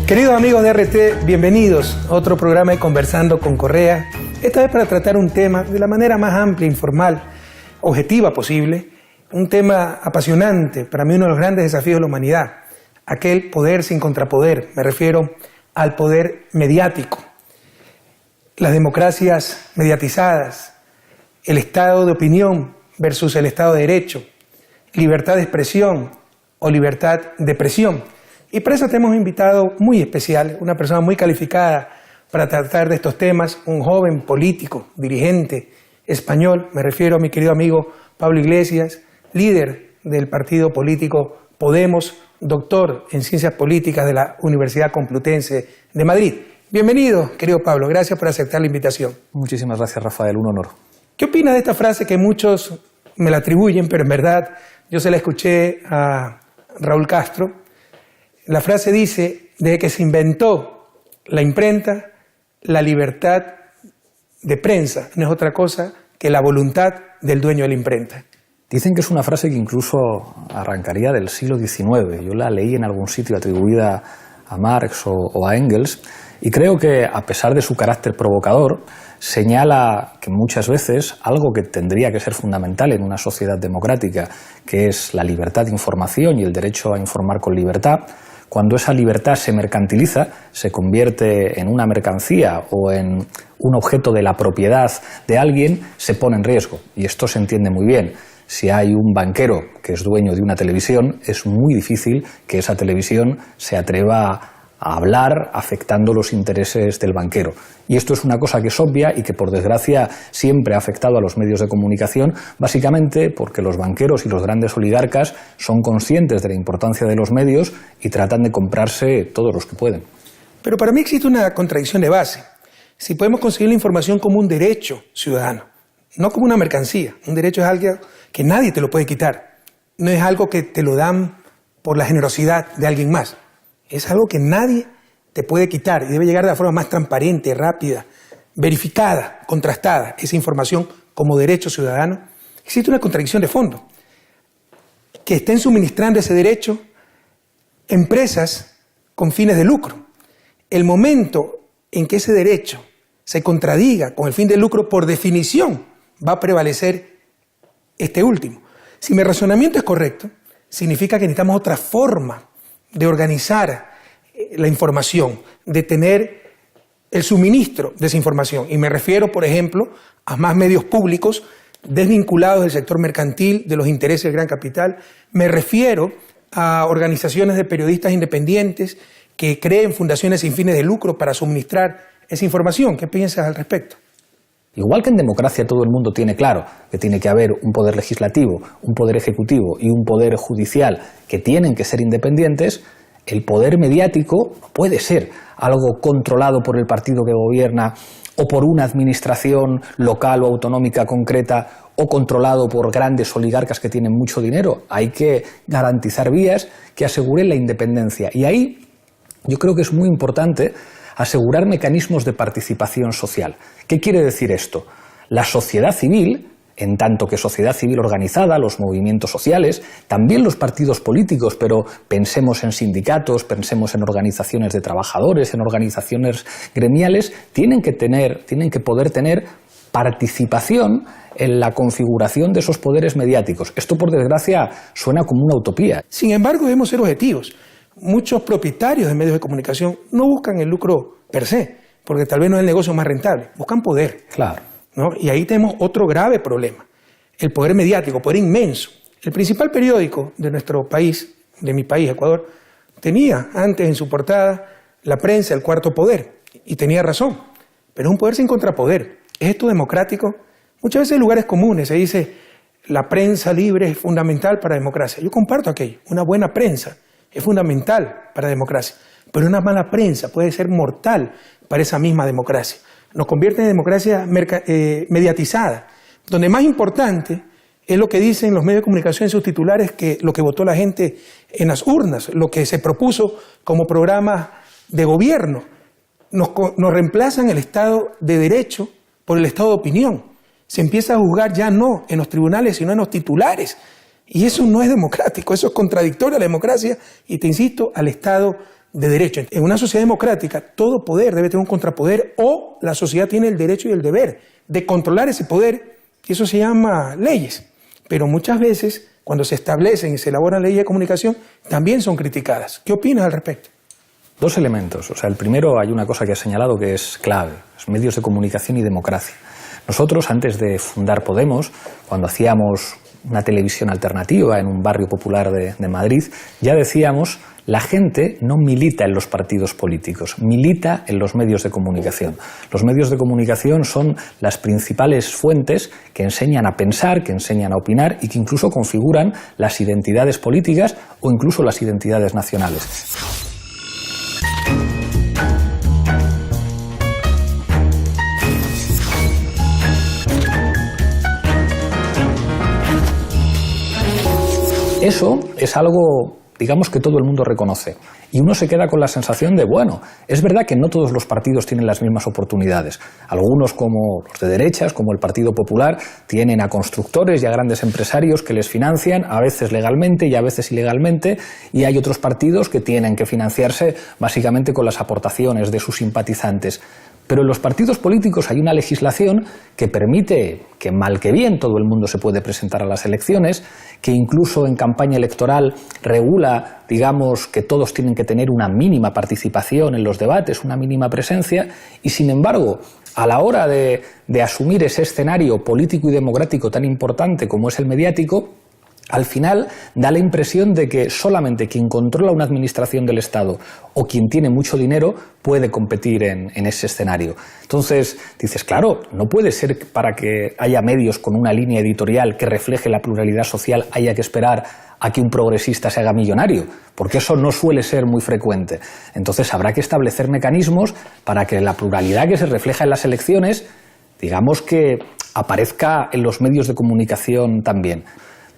Queridos amigos de RT, bienvenidos a otro programa de Conversando con Correa. Esta vez para tratar un tema de la manera más amplia, informal, objetiva posible. Un tema apasionante, para mí uno de los grandes desafíos de la humanidad. Aquel poder sin contrapoder, me refiero al poder mediático. Las democracias mediatizadas, el estado de opinión versus el estado de derecho, libertad de expresión o libertad de presión. Y para eso tenemos un invitado muy especial, una persona muy calificada para tratar de estos temas, un joven político, dirigente español, me refiero a mi querido amigo Pablo Iglesias, líder del partido político Podemos, doctor en Ciencias Políticas de la Universidad Complutense de Madrid. Bienvenido, querido Pablo, gracias por aceptar la invitación. Muchísimas gracias, Rafael, un honor. ¿Qué opinas de esta frase que muchos me la atribuyen, pero en verdad yo se la escuché a Raúl Castro? La frase dice, desde que se inventó la imprenta, la libertad de prensa no es otra cosa que la voluntad del dueño de la imprenta. Dicen que es una frase que incluso arrancaría del siglo XIX. Yo la leí en algún sitio atribuida a Marx o a Engels, y creo que, a pesar de su carácter provocador, señala que muchas veces algo que tendría que ser fundamental en una sociedad democrática, que es la libertad de información y el derecho a informar con libertad, cuando esa libertad se mercantiliza, se convierte en una mercancía o en un objeto de la propiedad de alguien, se pone en riesgo. Y esto se entiende muy bien. Si hay un banquero que es dueño de una televisión, es muy difícil que esa televisión se atreva a hablar afectando los intereses del banquero. Y esto es una cosa que es obvia y que, por desgracia, siempre ha afectado a los medios de comunicación, básicamente porque los banqueros y los grandes oligarcas son conscientes de la importancia de los medios y tratan de comprarse todos los que pueden. Pero para mí existe una contradicción de base. Si podemos conseguir la información como un derecho ciudadano, no como una mercancía. Un derecho es algo que nadie te lo puede quitar. No es algo que te lo dan por la generosidad de alguien más. Es algo que nadie te puede quitar y debe llegar de la forma más transparente, rápida, verificada, contrastada, esa información como derecho ciudadano. Existe una contradicción de fondo. Que estén suministrando ese derecho empresas con fines de lucro. El momento en que ese derecho se contradiga con el fin de lucro, por definición, va a prevalecer este último. Si mi razonamiento es correcto, significa que necesitamos otra forma de organizar la información, de tener el suministro de esa información. Y me refiero, por ejemplo, a más medios públicos desvinculados del sector mercantil, de los intereses del gran capital. Me refiero a organizaciones de periodistas independientes que creen fundaciones sin fines de lucro para suministrar esa información. ¿Qué piensas al respecto? Igual que en democracia todo el mundo tiene claro que tiene que haber un poder legislativo, un poder ejecutivo y un poder judicial que tienen que ser independientes, el poder mediático no puede ser algo controlado por el partido que gobierna o por una administración local o autonómica concreta o controlado por grandes oligarcas que tienen mucho dinero. Hay que garantizar vías que aseguren la independencia. Y ahí yo creo que es muy importante asegurar mecanismos de participación social. ¿Qué quiere decir esto? La sociedad civil, en tanto que sociedad civil organizada, los movimientos sociales, también los partidos políticos, pero pensemos en sindicatos, pensemos en organizaciones de trabajadores, en organizaciones gremiales, tienen que poder tener participación en la configuración de esos poderes mediáticos. Esto, por desgracia, suena como una utopía. Sin embargo, debemos ser objetivos. Muchos propietarios de medios de comunicación no buscan el lucro per se, porque tal vez no es el negocio más rentable, buscan poder. Claro. ¿No? Y ahí tenemos otro grave problema, el poder mediático, poder inmenso. El principal periódico de nuestro país, de mi país, Ecuador, tenía antes en su portada la prensa, el cuarto poder, y tenía razón, pero es un poder sin contrapoder. ¿Es esto democrático? Muchas veces en lugares comunes se dice la prensa libre es fundamental para la democracia. Yo comparto aquello, una buena prensa es fundamental para la democracia, pero una mala prensa puede ser mortal para esa misma democracia. Nos convierte en democracia mediatizada, donde más importante es lo que dicen los medios de comunicación en sus titulares que lo que votó la gente en las urnas, lo que se propuso como programa de gobierno. Nos reemplazan el Estado de Derecho por el Estado de Opinión. Se empieza a juzgar ya no en los tribunales, sino en los titulares. Y eso no es democrático, eso es contradictorio a la democracia y, te insisto, al Estado de derecho. En una sociedad democrática, todo poder debe tener un contrapoder o la sociedad tiene el derecho y el deber de controlar ese poder, y eso se llama leyes. Pero muchas veces, cuando se establecen y se elaboran leyes de comunicación, también son criticadas. ¿Qué opinas al respecto? Dos elementos. O sea, el primero, hay una cosa que has señalado que es clave, los medios de comunicación y democracia. Nosotros, antes de fundar Podemos, cuando hacíamos una televisión alternativa en un barrio popular de Madrid, ya decíamos, la gente no milita en los partidos políticos, milita en los medios de comunicación. Los medios de comunicación son las principales fuentes que enseñan a pensar, que enseñan a opinar y que incluso configuran las identidades políticas o incluso las identidades nacionales. Eso es algo, digamos, que todo el mundo reconoce. Y uno se queda con la sensación de, bueno, es verdad que no todos los partidos tienen las mismas oportunidades. Algunos, como los de derechas, como el Partido Popular, tienen a constructores y a grandes empresarios que les financian, a veces legalmente y a veces ilegalmente, y hay otros partidos que tienen que financiarse básicamente con las aportaciones de sus simpatizantes. Pero en los partidos políticos hay una legislación que permite que mal que bien todo el mundo se puede presentar a las elecciones, que incluso en campaña electoral regula, digamos, que todos tienen que tener una mínima participación en los debates, una mínima presencia, y sin embargo, a la hora de asumir ese escenario político y democrático tan importante como es el mediático, al final da la impresión de que solamente quien controla una administración del Estado o quien tiene mucho dinero puede competir en ese escenario. Entonces dices, claro, no puede ser que para que haya medios con una línea editorial que refleje la pluralidad social haya que esperar a que un progresista se haga millonario, porque eso no suele ser muy frecuente. Entonces habrá que establecer mecanismos para que la pluralidad que se refleja en las elecciones, digamos que aparezca en los medios de comunicación también.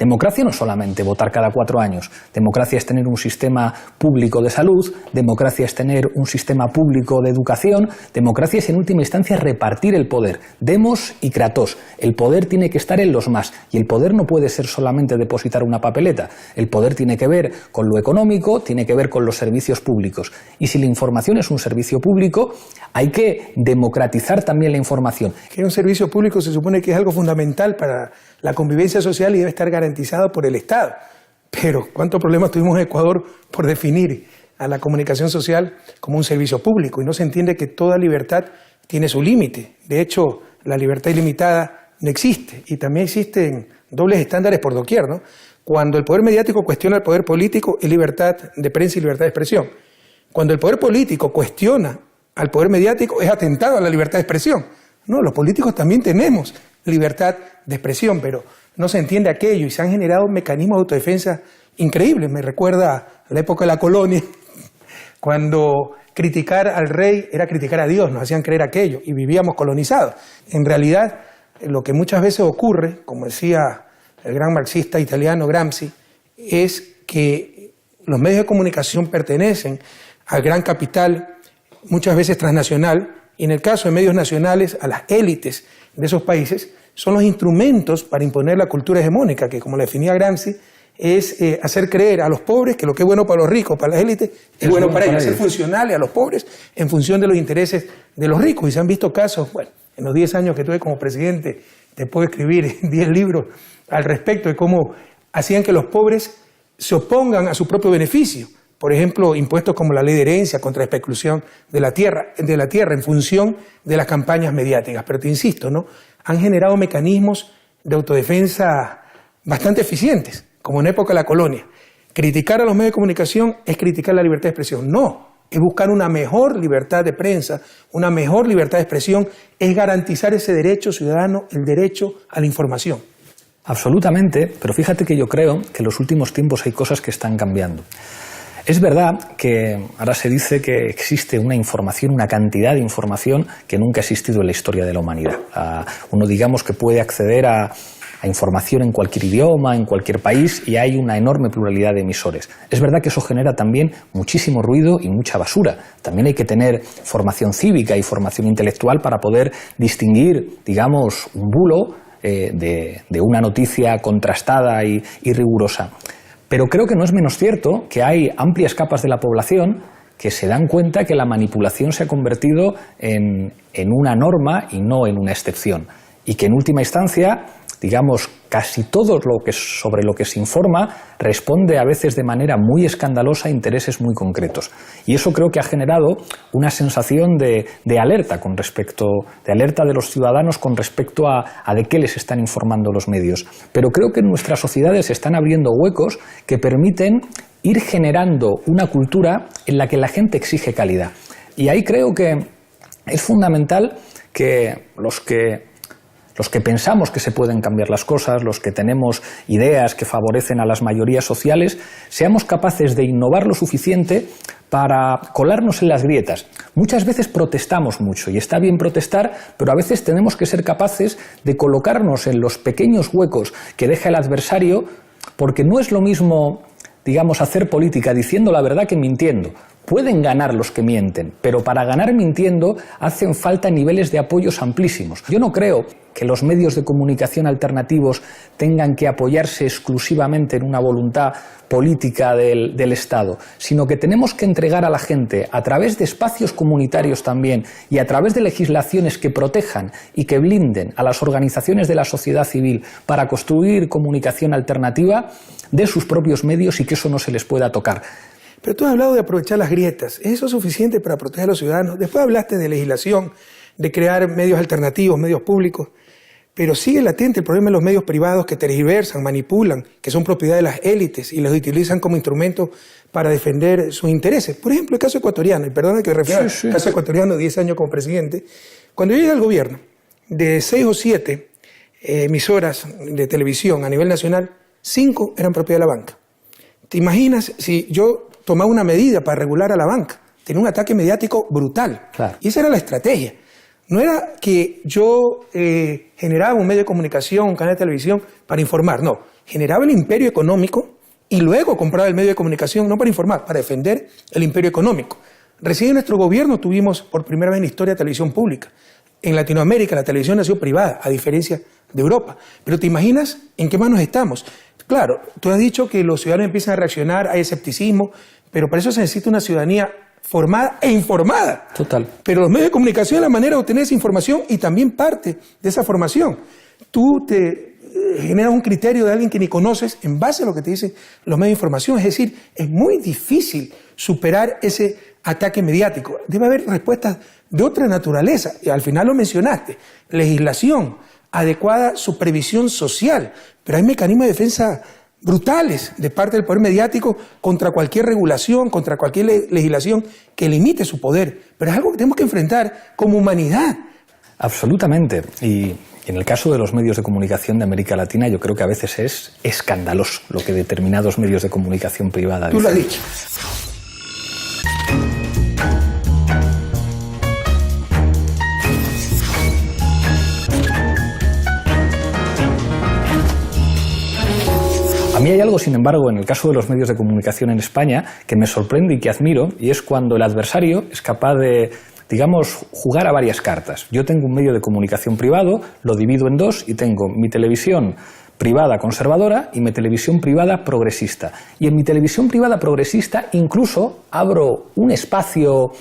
Democracia no es solamente votar cada 4 años. Democracia es tener un sistema público de salud, democracia es tener un sistema público de educación, democracia es en última instancia repartir el poder. Demos y kratos. El poder tiene que estar en los más y el poder no puede ser solamente depositar una papeleta. El poder tiene que ver con lo económico, tiene que ver con los servicios públicos. Y si la información es un servicio público, hay que democratizar también la información. Que un servicio público se supone que es algo fundamental para la convivencia social y debe estar garantizado por el Estado. Pero ¿cuántos problemas tuvimos en Ecuador por definir a la comunicación social como un servicio público? Y no se entiende que toda libertad tiene su límite. De hecho, la libertad ilimitada no existe. Y también existen dobles estándares por doquier, ¿no? Cuando el poder mediático cuestiona el poder político, es libertad de prensa y libertad de expresión. Cuando el poder político cuestiona al poder mediático, es atentado a la libertad de expresión. No, los políticos también tenemos libertad de expresión, pero no se entiende aquello y se han generado mecanismos de autodefensa increíbles. Me recuerda a la época de la colonia, cuando criticar al rey era criticar a Dios, nos hacían creer aquello y vivíamos colonizados. En realidad, lo que muchas veces ocurre, como decía el gran marxista italiano Gramsci, es que los medios de comunicación pertenecen al gran capital, muchas veces transnacional, y en el caso de medios nacionales, a las élites de esos países, son los instrumentos para imponer la cultura hegemónica, que como la definía Gramsci, es hacer creer a los pobres que lo que es bueno para los ricos, para las élites, es bueno para ellos, hacer funcionales a los pobres en función de los intereses de los ricos. Y se han visto casos, bueno, en los 10 años que tuve como presidente, te puedo escribir 10 libros al respecto de cómo hacían que los pobres se opongan a su propio beneficio. Por ejemplo, impuestos como la ley de herencia contra la especulación de la tierra en función de las campañas mediáticas. Pero te insisto, ¿no? Han generado mecanismos de autodefensa bastante eficientes, como en época de la colonia. Criticar a los medios de comunicación es criticar la libertad de expresión. No, es buscar una mejor libertad de prensa, una mejor libertad de expresión, es garantizar ese derecho ciudadano, el derecho a la información. Absolutamente, pero fíjate que yo creo que en los últimos tiempos hay cosas que están cambiando. Es verdad que ahora se dice que existe una información, una cantidad de información que nunca ha existido en la historia de la humanidad. Uno, digamos, que puede acceder a información en cualquier idioma, en cualquier país, y hay una enorme pluralidad de emisores. Es verdad que eso genera también muchísimo ruido y mucha basura. También hay que tener formación cívica y formación intelectual para poder distinguir, digamos, un bulo de una noticia contrastada y rigurosa. Pero creo que no es menos cierto que hay amplias capas de la población que se dan cuenta que la manipulación se ha convertido en una norma y no en una excepción. Y que en última instancia, digamos, casi todo sobre lo que se informa responde a veces de manera muy escandalosa a intereses muy concretos. Y eso creo que ha generado una sensación de alerta de alerta de los ciudadanos con respecto a de qué les están informando los medios. Pero creo que en nuestras sociedades se están abriendo huecos que permiten ir generando una cultura en la que la gente exige calidad. Y ahí creo que es fundamental que los que pensamos que se pueden cambiar las cosas, los que tenemos ideas que favorecen a las mayorías sociales, seamos capaces de innovar lo suficiente para colarnos en las grietas. Muchas veces protestamos mucho, y está bien protestar, pero a veces tenemos que ser capaces de colocarnos en los pequeños huecos que deja el adversario, porque no es lo mismo, digamos, hacer política diciendo la verdad que mintiendo. Pueden ganar los que mienten, pero para ganar mintiendo hacen falta niveles de apoyos amplísimos. Yo no creo que los medios de comunicación alternativos tengan que apoyarse exclusivamente en una voluntad política del Estado, sino que tenemos que entregar a la gente, a través de espacios comunitarios también y a través de legislaciones que protejan y que blinden a las organizaciones de la sociedad civil para construir comunicación alternativa, de sus propios medios, y que eso no se les pueda tocar. Pero tú has hablado de aprovechar las grietas. ¿Es eso suficiente para proteger a los ciudadanos? Después hablaste de legislación, de crear medios alternativos, medios públicos. Pero sigue latente el problema de los medios privados que tergiversan, manipulan, que son propiedad de las élites y los utilizan como instrumento para defender sus intereses. Por ejemplo, el caso ecuatoriano, y perdona que me refiera al caso ecuatoriano, 10 años como presidente. Cuando yo llegué al gobierno, de 6 o 7 emisoras de televisión a nivel nacional, 5 eran propiedad de la banca. ¿Te imaginas si yo tomaba una medida para regular a la banca? Tenía un ataque mediático brutal. Claro. Y esa era la estrategia. No era que yo generaba un medio de comunicación, un canal de televisión para informar, no. Generaba el imperio económico y luego compraba el medio de comunicación, no para informar, para defender el imperio económico. Recién en nuestro gobierno tuvimos por primera vez en la historia televisión pública. En Latinoamérica la televisión nació privada, a diferencia de Europa. Pero ¿te imaginas en qué manos estamos? Claro, tú has dicho que los ciudadanos empiezan a reaccionar, hay escepticismo, pero para eso se necesita una ciudadanía formada e informada. Total. Pero los medios de comunicación es la manera de obtener esa información y también parte de esa formación. Tú te generas un criterio de alguien que ni conoces en base a lo que te dicen los medios de información. Es decir, es muy difícil superar ese ataque mediático. Debe haber respuestas de otra naturaleza. Y al final lo mencionaste. Legislación, adecuada supervisión social. Pero hay mecanismos de defensa brutales de parte del poder mediático contra cualquier regulación, contra cualquier legislación que limite su poder. Pero es algo que tenemos que enfrentar como humanidad. Absolutamente. Y en el caso de los medios de comunicación de América Latina, yo creo que a veces es escandaloso lo que determinados medios de comunicación privada dicen. Tú lo has dicho. A mí hay algo, sin embargo, en el caso de los medios de comunicación en España que me sorprende y que admiro, y es cuando el adversario es capaz de, digamos, jugar a varias cartas. Yo tengo un medio de comunicación privado, lo divido en dos y tengo mi televisión privada conservadora y mi televisión privada progresista. Y en mi televisión privada progresista incluso abro un espacio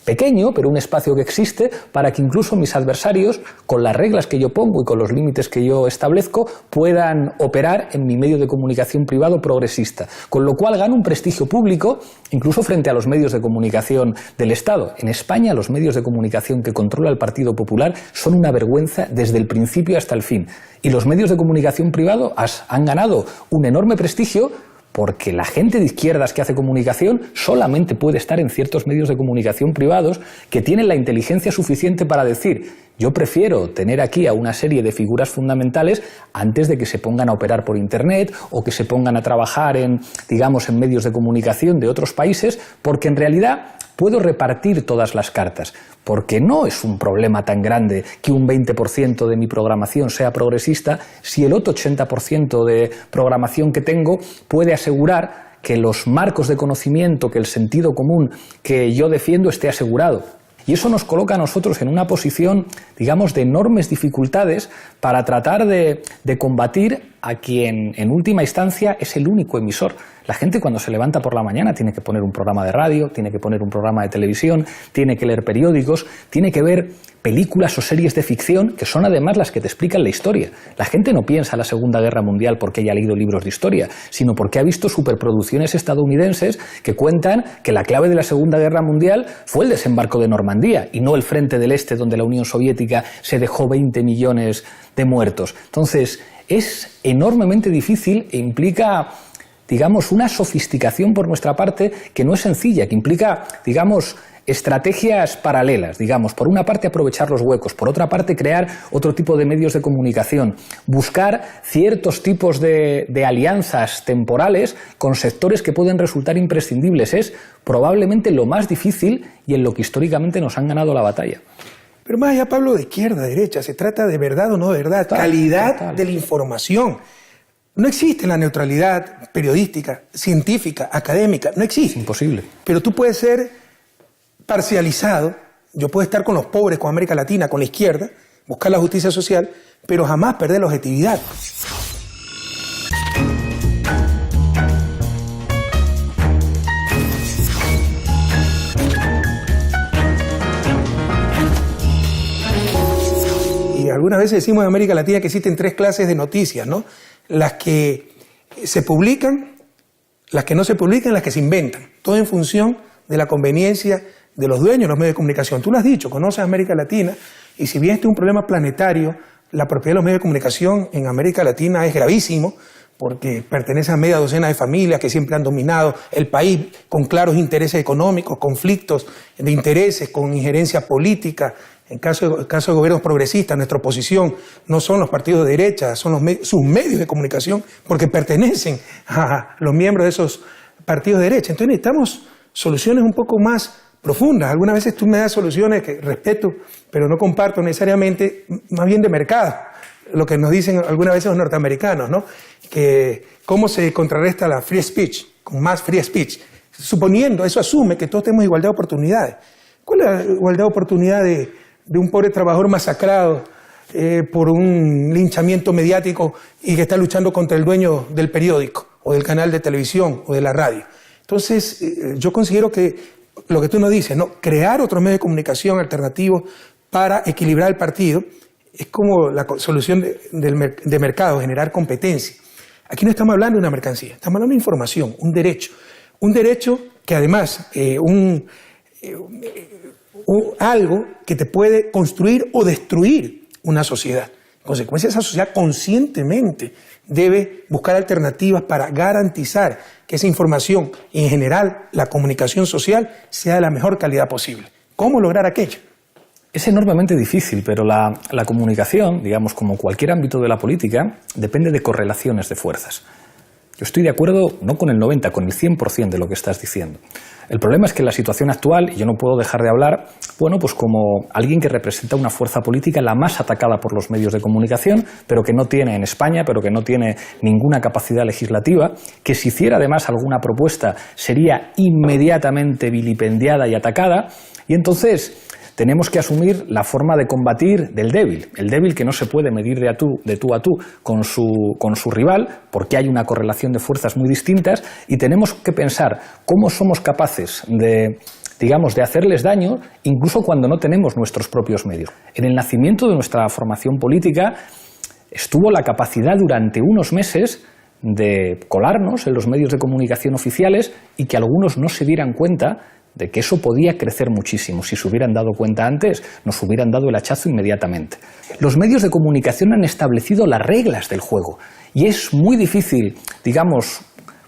pequeño, pero un espacio que existe para que incluso mis adversarios, con las reglas que yo pongo y con los límites que yo establezco, puedan operar en mi medio de comunicación privado progresista. Con lo cual gano un prestigio público incluso frente a los medios de comunicación del Estado. En España los medios de comunicación que controla el Partido Popular son una vergüenza desde el principio hasta el fin. Y los medios de comunicación privado han ganado un enorme prestigio porque la gente de izquierdas que hace comunicación solamente puede estar en ciertos medios de comunicación privados que tienen la inteligencia suficiente para decir: yo prefiero tener aquí a una serie de figuras fundamentales antes de que se pongan a operar por Internet o que se pongan a trabajar en, digamos, en medios de comunicación de otros países, porque en realidad puedo repartir todas las cartas, porque no es un problema tan grande que un 20% de mi programación sea progresista si el otro 80% de programación que tengo puede asegurar que los marcos de conocimiento, que el sentido común que yo defiendo esté asegurado. Y eso nos coloca a nosotros en una posición, digamos, de enormes dificultades para tratar de combatir a quien en última instancia es el único emisor. La gente cuando se levanta por la mañana tiene que poner un programa de radio, tiene que poner un programa de televisión, tiene que leer periódicos, tiene que ver películas o series de ficción que son además las que te explican la historia. La gente no piensa en la Segunda Guerra Mundial porque haya leído libros de historia, sino porque ha visto superproducciones estadounidenses que cuentan que la clave de la Segunda Guerra Mundial fue el desembarco de Normandía y no el frente del Este donde la Unión Soviética se dejó 20 millones de muertos. Entonces, es enormemente difícil e implica, digamos, una sofisticación por nuestra parte que no es sencilla, que implica, digamos, estrategias paralelas, digamos, por una parte aprovechar los huecos, por otra parte crear otro tipo de medios de comunicación, buscar ciertos tipos de alianzas temporales con sectores que pueden resultar imprescindibles. Es probablemente lo más difícil y en lo que históricamente nos han ganado la batalla. Pero más allá, Pablo, de izquierda, derecha, se trata de verdad o no verdad, calidad de la información. No existe la neutralidad periodística, científica, académica, no existe. Es imposible. Pero tú puedes ser parcializado, yo puedo estar con los pobres, con América Latina, con la izquierda, buscar la justicia social, pero jamás perder la objetividad. Y algunas veces decimos en América Latina que existen 3 clases de noticias, ¿no? Las que se publican, las que no se publican, las que se inventan. Todo en función de la conveniencia de los dueños de los medios de comunicación. Tú lo has dicho, conoces América Latina, y si bien este es un problema planetario, la propiedad de los medios de comunicación en América Latina es gravísimo, porque pertenece a media docena de familias que siempre han dominado el país con claros intereses económicos, conflictos de intereses, con injerencia política. En caso de gobiernos progresistas, nuestra oposición no son los partidos de derecha, son sus medios de comunicación, porque pertenecen a los miembros de esos partidos de derecha. Entonces necesitamos soluciones un poco más profundas. Algunas veces tú me das soluciones que respeto, pero no comparto necesariamente, más bien de mercado. Lo que nos dicen algunas veces los norteamericanos, ¿no? Que cómo se contrarresta la free speech, con más free speech. Suponiendo, eso asume que todos tenemos igualdad de oportunidades. ¿Cuál es la igualdad de oportunidad de un pobre trabajador masacrado por un linchamiento mediático y que está luchando contra el dueño del periódico, o del canal de televisión, o de la radio? Entonces, yo considero que lo que tú nos dices, ¿no? Crear otros medios de comunicación alternativos para equilibrar el partido es como la solución de mercado, generar competencia. Aquí no estamos hablando de una mercancía, estamos hablando de información, un derecho que además algo que te puede construir o destruir una sociedad. En consecuencia, esa sociedad conscientemente debe buscar alternativas para garantizar que esa información y en general la comunicación social sea de la mejor calidad posible. ¿Cómo lograr aquello? Es enormemente difícil, pero la comunicación, digamos, como cualquier ámbito de la política, depende de correlaciones de fuerzas. Yo estoy de acuerdo no con el 90%, con el 100% de lo que estás diciendo. El problema es que en la situación actual, y yo no puedo dejar de hablar, bueno, pues como alguien que representa una fuerza política la más atacada por los medios de comunicación, pero que no tiene en España, pero que no tiene ninguna capacidad legislativa, que si hiciera además alguna propuesta sería inmediatamente vilipendiada y atacada, y entonces tenemos que asumir la forma de combatir del débil, el débil que no se puede medir de tú a tú con su rival, porque hay una correlación de fuerzas muy distintas, y tenemos que pensar cómo somos capaces de hacerles daño, incluso cuando no tenemos nuestros propios medios. En el nacimiento de nuestra formación política estuvo la capacidad durante unos meses de colarnos en los medios de comunicación oficiales y que algunos no se dieran cuenta de que eso podía crecer muchísimo. Si se hubieran dado cuenta antes, nos hubieran dado el hachazo inmediatamente. Los medios de comunicación han establecido las reglas del juego y es muy difícil, digamos,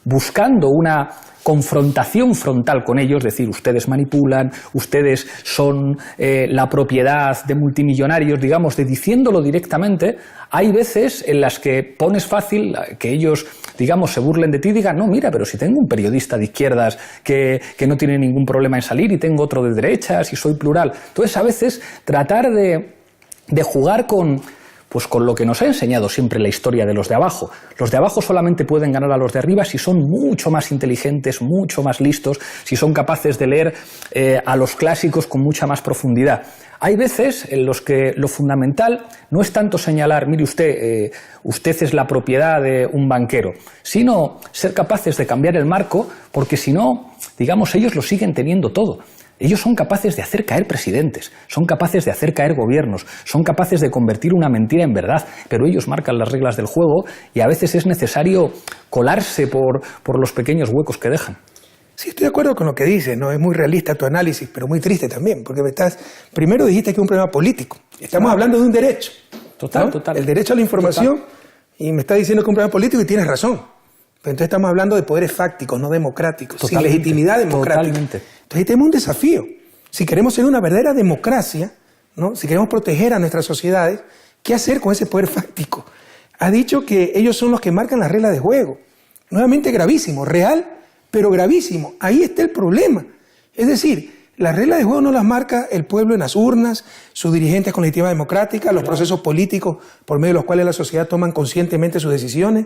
buscando una confrontación frontal con ellos, decir, ustedes manipulan, ustedes son la propiedad de multimillonarios, digamos, diciéndolo directamente. Hay veces en las que pones fácil que ellos, digamos, se burlen de ti y digan, no, mira, pero si tengo un periodista de izquierdas que no tiene ningún problema en salir y tengo otro de derechas y soy plural. Entonces, a veces, tratar de jugar con Pues con lo que nos ha enseñado siempre la historia de los de abajo. Los de abajo solamente pueden ganar a los de arriba si son mucho más inteligentes, mucho más listos, si son capaces de leer a los clásicos con mucha más profundidad. Hay veces en los que lo fundamental no es tanto señalar, mire usted, usted es la propiedad de un banquero, sino ser capaces de cambiar el marco, porque si no, digamos, ellos lo siguen teniendo todo. Ellos son capaces de hacer caer presidentes, son capaces de hacer caer gobiernos, son capaces de convertir una mentira en verdad, pero ellos marcan las reglas del juego y a veces es necesario colarse por los pequeños huecos que dejan. Sí, estoy de acuerdo con lo que dices, ¿no? Es muy realista tu análisis, pero muy triste también, porque primero dijiste que es un problema político. Estamos hablando de un derecho. Total, ¿no? total. El derecho a la información, y me estás diciendo que es un problema político y tienes razón. Pero entonces estamos hablando de poderes fácticos, no democráticos, sin legitimidad democrática. Totalmente. Entonces ahí tenemos un desafío. Si queremos ser una verdadera democracia, ¿no? Si queremos proteger a nuestras sociedades, ¿qué hacer con ese poder fáctico? Ha dicho que ellos son los que marcan las reglas de juego. Nuevamente gravísimo, real, pero gravísimo. Ahí está el problema. Es decir, las reglas de juego no las marca el pueblo en las urnas, sus dirigentes con legitimidad democrática, los procesos políticos por medio de los cuales la sociedad toman conscientemente sus decisiones.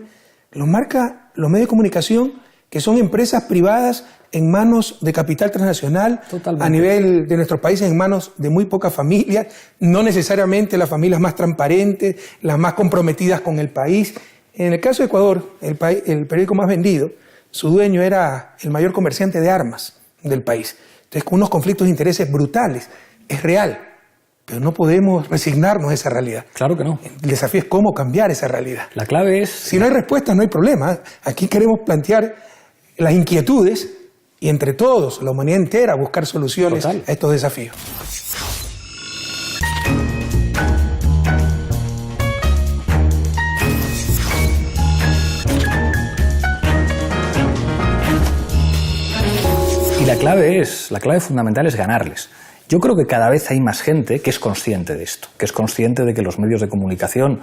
Los marca los medios de comunicación, que son empresas privadas en manos de capital transnacional, a nivel de nuestros países en manos de muy pocas familias, no necesariamente las familias más transparentes, las más comprometidas con el país. En el caso de Ecuador, el periódico más vendido, su dueño era el mayor comerciante de armas del país. Entonces, con unos conflictos de intereses brutales. Es real, pero no podemos resignarnos a esa realidad. Claro que no. El desafío es cómo cambiar esa realidad. La clave es... Si no hay respuestas, no hay problema. Aquí queremos plantear las inquietudes y entre todos, la humanidad entera, buscar soluciones a estos desafíos. Y la clave fundamental es ganarles. Yo creo que cada vez hay más gente que es consciente de esto, que es consciente de que los medios de comunicación,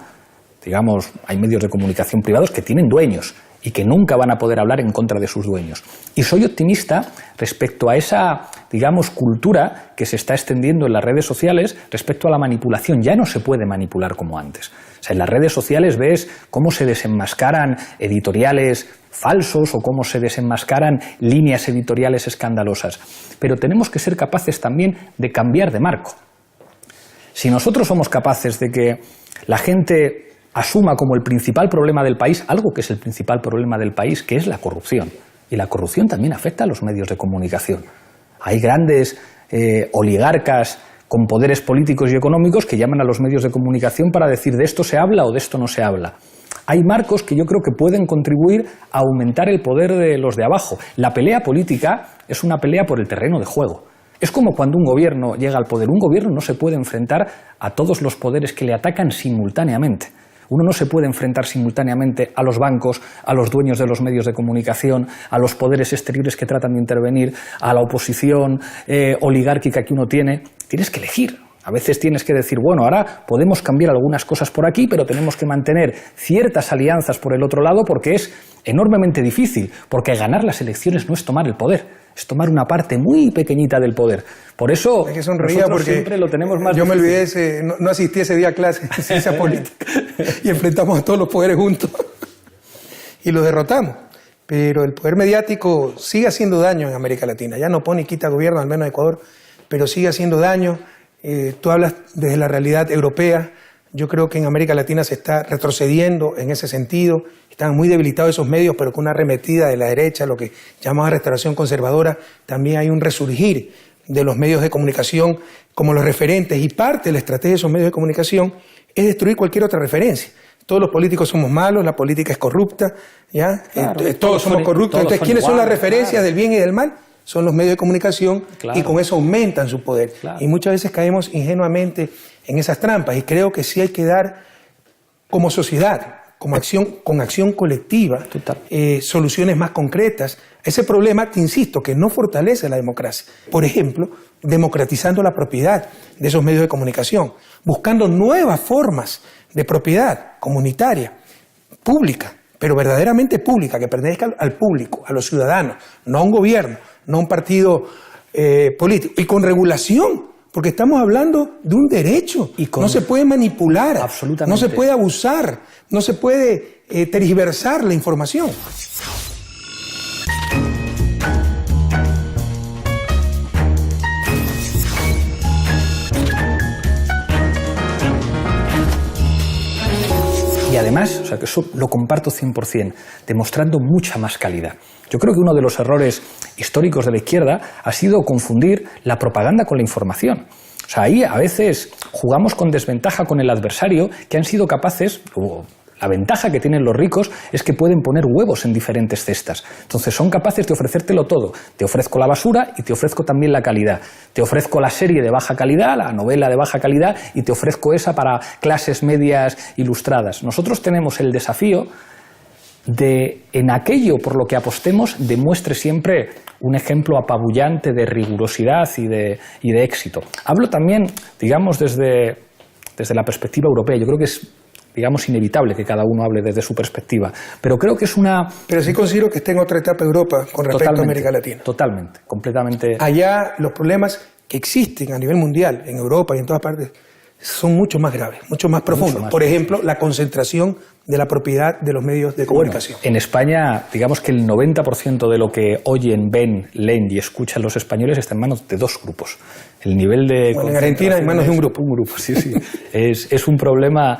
digamos, hay medios de comunicación privados que tienen dueños y que nunca van a poder hablar en contra de sus dueños. Y soy optimista respecto a esa, digamos, cultura que se está extendiendo en las redes sociales respecto a la manipulación. Ya no se puede manipular como antes. O sea, en las redes sociales ves cómo se desenmascaran editoriales falsos o cómo se desenmascaran líneas editoriales escandalosas. Pero tenemos que ser capaces también de cambiar de marco. Si nosotros somos capaces de que la gente asuma como el principal problema del país, algo que es el principal problema del país, que es la corrupción. Y la corrupción también afecta a los medios de comunicación. Hay grandes oligarcas con poderes políticos y económicos que llaman a los medios de comunicación para decir de esto se habla o de esto no se habla. Hay marcos que yo creo que pueden contribuir a aumentar el poder de los de abajo. La pelea política es una pelea por el terreno de juego. Es como cuando un gobierno llega al poder. Un gobierno no se puede enfrentar a todos los poderes que le atacan simultáneamente. Uno no se puede enfrentar simultáneamente a los bancos, a los dueños de los medios de comunicación, a los poderes exteriores que tratan de intervenir, a la oposición oligárquica que uno tiene. Tienes que elegir. A veces tienes que decir, bueno, ahora podemos cambiar algunas cosas por aquí, pero tenemos que mantener ciertas alianzas por el otro lado porque es enormemente difícil, porque ganar las elecciones no es tomar el poder, es tomar una parte muy pequeñita del poder. Por eso es que sonreía porque siempre lo tenemos más yo difícil. me olvidé, no asistí ese día a clase de ciencia política y enfrentamos a todos los poderes juntos y los derrotamos. Pero el poder mediático sigue haciendo daño en América Latina. Ya no pone y quita gobierno, al menos en Ecuador, pero sigue haciendo daño. Tú hablas desde la realidad europea. Yo creo que en América Latina se está retrocediendo en ese sentido. Están muy debilitados esos medios, pero con una arremetida de la derecha, lo que llamamos restauración conservadora, también hay un resurgir de los medios de comunicación como los referentes. Y parte de la estrategia de esos medios de comunicación es destruir cualquier otra referencia. Todos los políticos somos malos, la política es corrupta, ¿ya? Claro, todos somos corruptos. Entonces, ¿quiénes son las referencias del bien y del mal? Son los medios de comunicación y con eso aumentan su poder. Y muchas veces caemos ingenuamente en esas trampas y creo que sí hay que dar como sociedad, con acción colectiva, soluciones más concretas a ese problema que, insisto, que no fortalece la democracia. Por ejemplo, democratizando la propiedad de esos medios de comunicación, buscando nuevas formas de propiedad comunitaria, pública, pero verdaderamente pública, que pertenezca al público, a los ciudadanos, no a un gobierno, no a un partido político, y con regulación porque estamos hablando de un derecho. No se puede manipular, no se puede abusar, no se puede tergiversar la información. Y además, o sea, que eso lo comparto 100%, demostrando mucha más calidad. Yo creo que uno de los errores históricos de la izquierda ha sido confundir la propaganda con la información. O sea, ahí a veces jugamos con desventaja con el adversario, que han sido capaces... La ventaja que tienen los ricos es que pueden poner huevos en diferentes cestas. Entonces son capaces de ofrecértelo todo. Te ofrezco la basura y te ofrezco también la calidad. Te ofrezco la serie de baja calidad, la novela de baja calidad, y te ofrezco esa para clases medias ilustradas. Nosotros tenemos el desafío de, en aquello por lo que apostemos, demuestre siempre un ejemplo apabullante de rigurosidad y de éxito. Hablo también, digamos, desde la perspectiva europea. Yo creo que es, digamos, inevitable que cada uno hable desde su perspectiva, pero creo que es una... Pero sí considero que está en otra etapa Europa con respecto a América Latina. Totalmente, completamente. Allá los problemas que existen a nivel mundial, en Europa y en todas partes, son mucho más graves, mucho más profundos. Por ejemplo, la concentración de la propiedad de los medios de comunicación. Bueno, en España, digamos que el 90% de lo que oyen, ven, leen y escuchan los españoles está en manos de dos grupos. El nivel de... Bueno, en Argentina en manos de un grupo. Un grupo, sí, sí. es un problema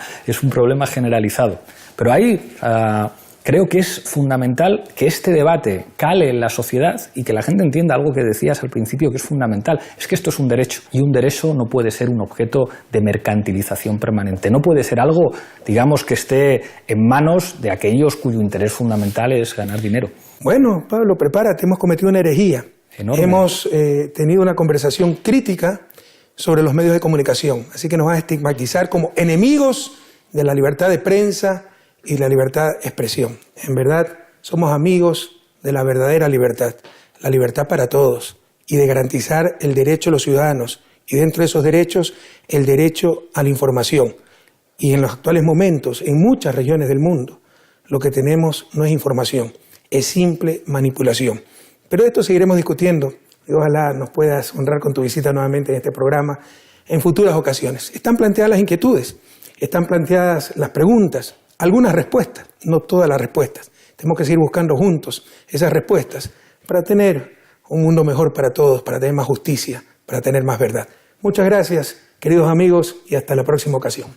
generalizado. Pero ahí creo que es fundamental que este debate cale en la sociedad y que la gente entienda algo que decías al principio, que es fundamental. Es que esto es un derecho, y un derecho no puede ser un objeto de mercantilización permanente. No puede ser algo, digamos, que esté en manos de aquellos cuyo interés fundamental es ganar dinero. Bueno, Pablo, prepárate, hemos cometido una herejía. Enorme. Hemos tenido una conversación crítica sobre los medios de comunicación, así que nos van a estigmatizar como enemigos de la libertad de prensa y la libertad de expresión. En verdad, somos amigos de la verdadera libertad, la libertad para todos, y de garantizar el derecho a los ciudadanos, y dentro de esos derechos, el derecho a la información. Y en los actuales momentos, en muchas regiones del mundo, lo que tenemos no es información, es simple manipulación. Pero de esto seguiremos discutiendo, y ojalá nos puedas honrar con tu visita nuevamente en este programa en futuras ocasiones. Están planteadas las inquietudes, están planteadas las preguntas, algunas respuestas, no todas las respuestas. Tenemos que seguir buscando juntos esas respuestas para tener un mundo mejor para todos, para tener más justicia, para tener más verdad. Muchas gracias, queridos amigos, y hasta la próxima ocasión.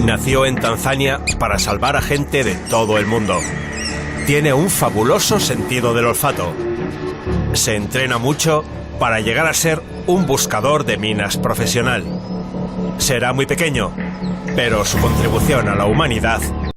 Nació en Tanzania para salvar a gente de todo el mundo. Tiene un fabuloso sentido del olfato. Se entrena mucho para llegar a ser un buscador de minas profesional. Será muy pequeño, pero su contribución a la humanidad